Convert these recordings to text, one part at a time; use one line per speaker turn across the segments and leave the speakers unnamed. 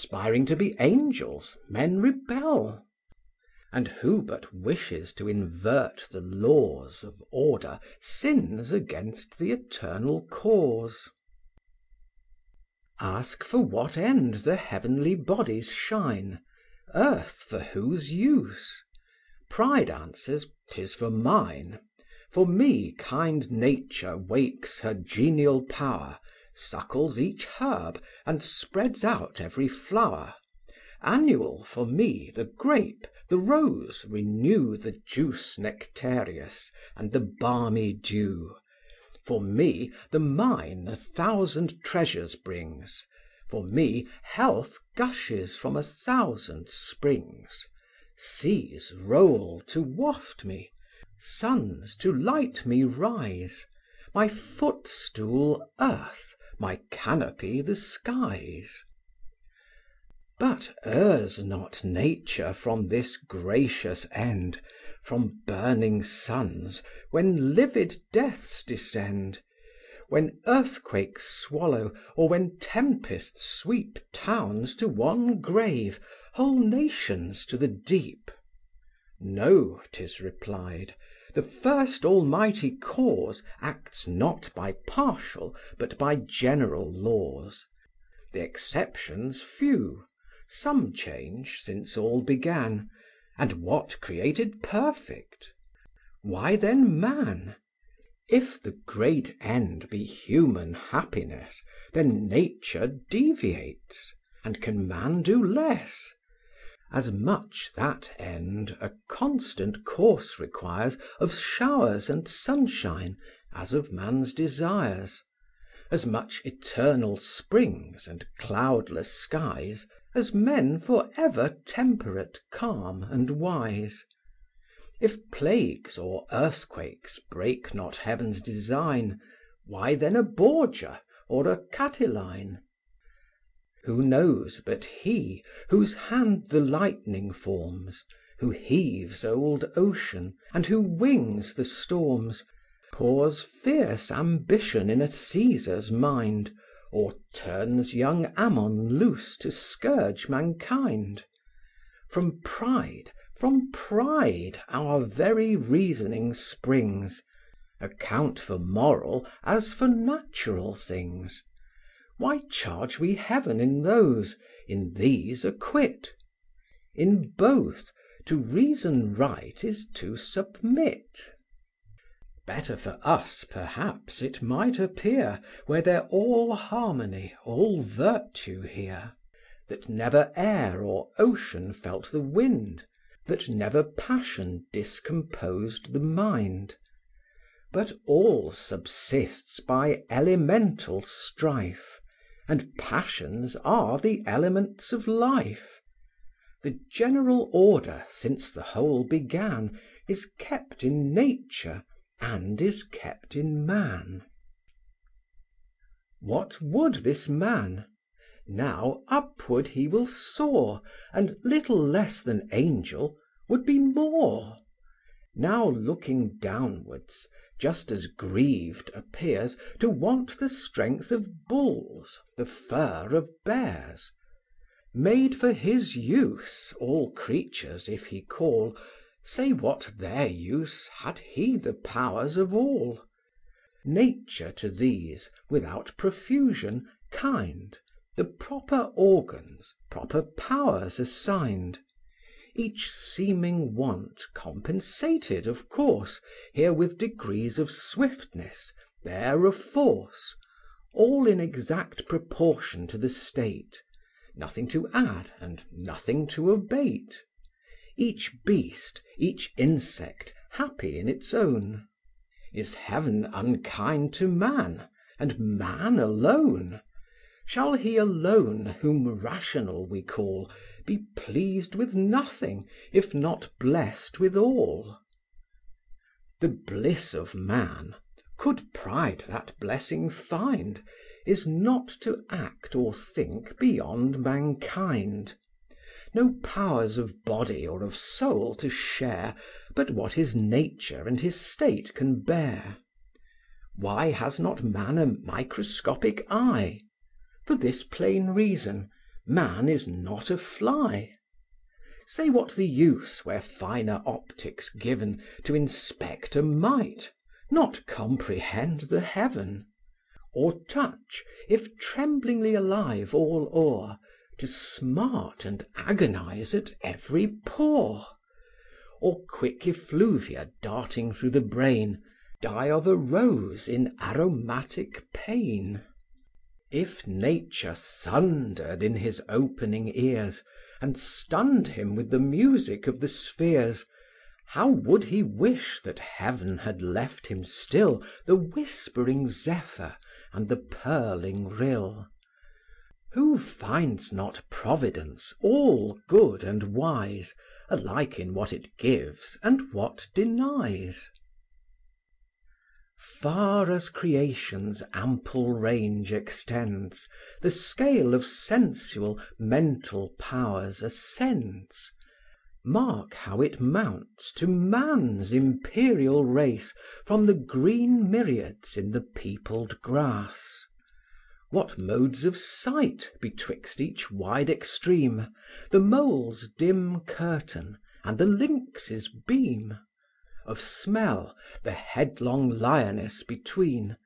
Aspiring to be angels, men rebel. And who but wishes to invert the laws of order sins against the eternal cause? Ask for what end the heavenly bodies shine, earth for whose use? Pride answers, 'tis for mine. For me kind nature wakes her genial power, suckles each herb, and spreads out every flower. Annual for me the grape, the rose renew the juice nectareous, and the balmy dew. For me the mine 1,000 treasures brings. For me health gushes from 1,000 springs. Seas roll to waft me, suns to light me rise. My footstool earth, my canopy the skies. But errs not nature from this gracious end, from burning suns, when livid deaths descend, when earthquakes swallow, or when tempests sweep towns to one grave, whole nations to the deep? No, 'tis replied, the first almighty cause acts not by partial, but by general laws. The exceptions few, some change since all began, and what created perfect? Why then man? If the great end be human happiness, then nature deviates, and can man do less? As much that end a constant course requires of showers and sunshine as of man's desires, as much eternal springs and cloudless skies as men for ever temperate, calm, and wise. If plagues or earthquakes break not heaven's design, why then a Borgia or a Catiline? Who knows but He, whose hand the lightning forms, who heaves old ocean, and who wings the storms, pours fierce ambition in a Caesar's mind, or turns young Ammon loose to scourge mankind? From pride our very reasoning springs, account for moral as for natural things. Why charge we heaven in those, in these acquit? In both, to reason right is to submit. Better for us, perhaps, it might appear, were there all harmony, all virtue here, that never air or ocean felt the wind, that never passion discomposed the mind. But all subsists by elemental strife, and passions are the elements of life. The general order, since the whole began, is kept in nature and is kept in man. What would this man? Now upward he will soar, and little less than angel would be more. Now looking downwards, just as grieved appears to want the strength of bulls, the fur of bears. Made for his use, all creatures, if he call, say what their use had he the powers of all. Nature to these, without profusion, kind, the proper organs, proper powers assigned. Each seeming want compensated, of course, here with degrees of swiftness, there of force, all in exact proportion to the state, nothing to add and nothing to abate. Each beast, each insect, happy in its own. Is heaven unkind to man, and man alone? Shall he alone, whom rational we call, be pleased with nothing, if not blessed with all? The bliss of man, could pride that blessing find, is not to act or think beyond mankind. No powers of body or of soul to share, but what his nature and his state can bear. Why has not man a microscopic eye? For this plain reason, man is not a fly. Say what the use where finer optics given to inspect a mite, not comprehend the heaven? Or touch, if tremblingly alive all o'er, to smart and agonize at every pore? Or quick effluvia darting through the brain, die of a rose in aromatic pain? If nature thundered in his opening ears, and stunned him with the music of the spheres, how would he wish that heaven had left him still the whispering zephyr and the purling rill? Who finds not Providence all good and wise, alike in what it gives and what denies? Far as creation's ample range extends, the scale of sensual, mental powers ascends. Mark how it mounts to man's imperial race from the green myriads in the peopled grass. What modes of sight betwixt each wide extreme, the mole's dim curtain and the lynx's beam! Of smell, the headlong lioness between,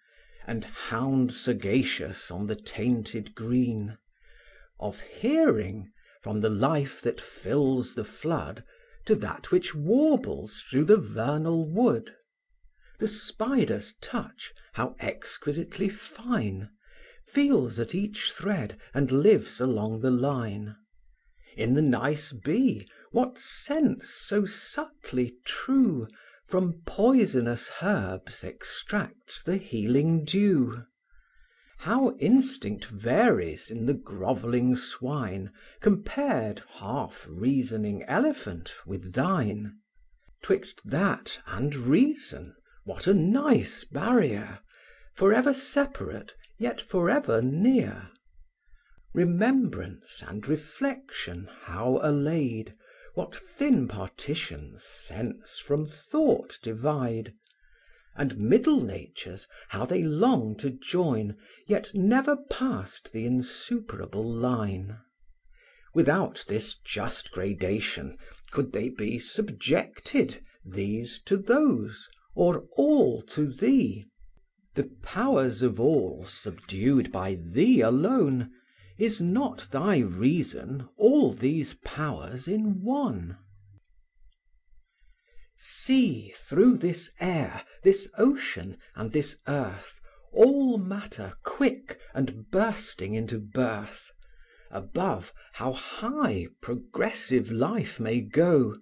and hound sagacious on the tainted green. Of hearing, from the life that fills the flood, to that which warbles through the vernal wood. The spider's touch, how exquisitely fine, feels at each thread and lives along the line. In the nice bee, what sense so subtly true from poisonous herbs extracts the healing dew? How instinct varies in the grovelling swine, compared, half reasoning elephant, with thine! 'Twixt that and reason, what a nice barrier! Forever separate, yet forever near. Remembrance and reflection how allayed, what thin partitions sense from thought divide! And middle natures, how they long to join, yet never past the insuperable line. Without this just gradation, could they be subjected, these to those, or all to thee? The powers of all subdued by thee alone, is not thy reason all these powers in one? See through this air, this ocean, and this earth, all matter quick and bursting into birth. Above, how high progressive life may go;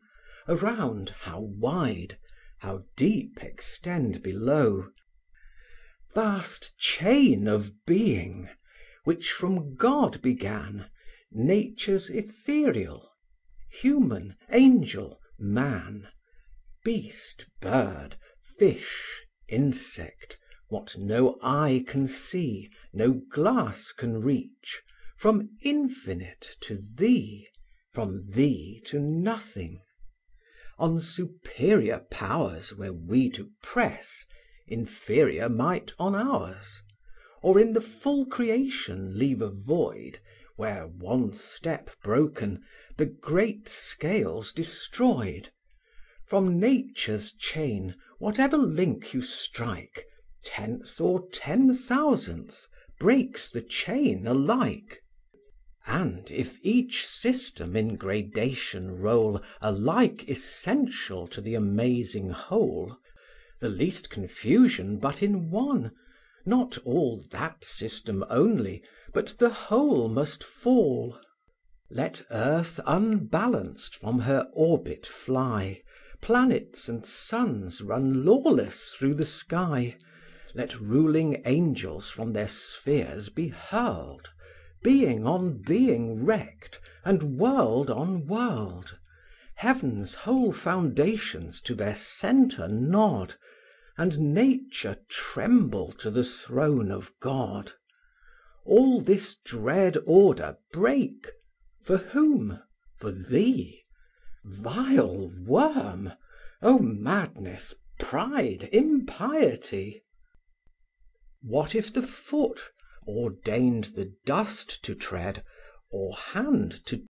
around, how wide, how deep extend below. Vast chain of being, which from God began, nature's ethereal, human, angel, man, beast, bird, fish, insect, what no eye can see, no glass can reach, from infinite to thee, from thee to nothing. On superior powers were we to press, inferior might on ours; or in the full creation leave a void, where, one step broken, the great scale's destroyed. From nature's chain, whatever link you strike, tenth or 10,000th, breaks the chain alike. And if each system in gradation roll alike essential to the amazing whole, the least confusion but in one, not all that system only, but the whole must fall. Let earth unbalanced from her orbit fly, planets and suns run lawless through the sky, let ruling angels from their spheres be hurled, being on being wrecked, and world on world, heaven's whole foundations to their centre nod, and nature tremble to the throne of God. All this dread order break, for whom? For thee? Vile worm! O madness, pride, impiety! What if the foot, ordained the dust to tread, or hand to